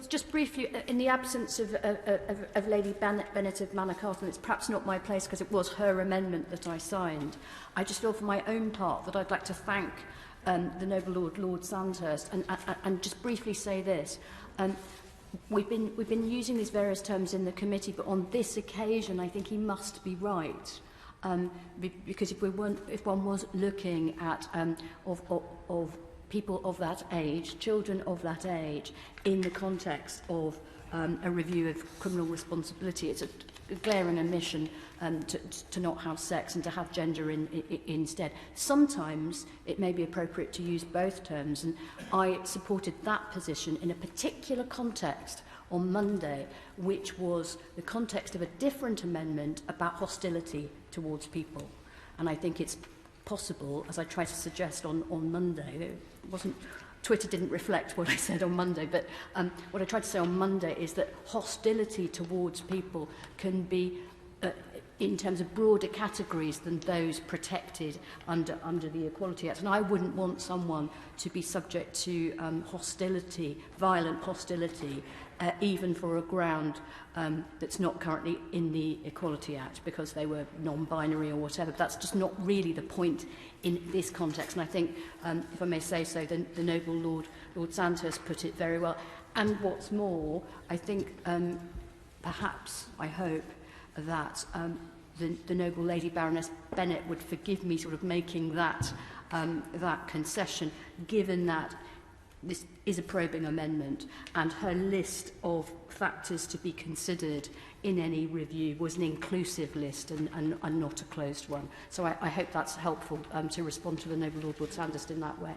just briefly, in the absence of Lady Bennett of Manor Castle, it's perhaps not my place because it was her amendment that I signed. I just feel for my own part that I'd like to thank the noble Lord Sandhurst and just briefly say this. We've been using these various terms in the committee, but on this occasion, I think he must be right. Because if one was looking at of people of that age, children of that age, in the context of a review of criminal responsibility, it's a glaring omission to not have sex and to have gender instead. Sometimes it may be appropriate to use both terms, and I supported that position in a particular context on Monday, which was the context of a different amendment about hostility towards people. And I think it's possible, as I tried to suggest on Monday, Twitter didn't reflect what I said on Monday, but what I tried to say on Monday is that hostility towards people can be in terms of broader categories than those protected under the Equality Act. And I wouldn't want someone to be subject to hostility, violent hostility, even for a ground that's not currently in the Equality Act because they were non-binary or whatever. But that's just not really the point in this context. And I think, if I may say so, the noble Lord Sandhurst put it very well. And what's more, I think perhaps, I hope, that the noble Lady Baroness Bennett would forgive me sort of making that concession, given that this is a probing amendment and her list of factors to be considered in any review was an inclusive list and not a closed one. So I hope that's helpful to respond to the noble Lord Sandhurst in that way.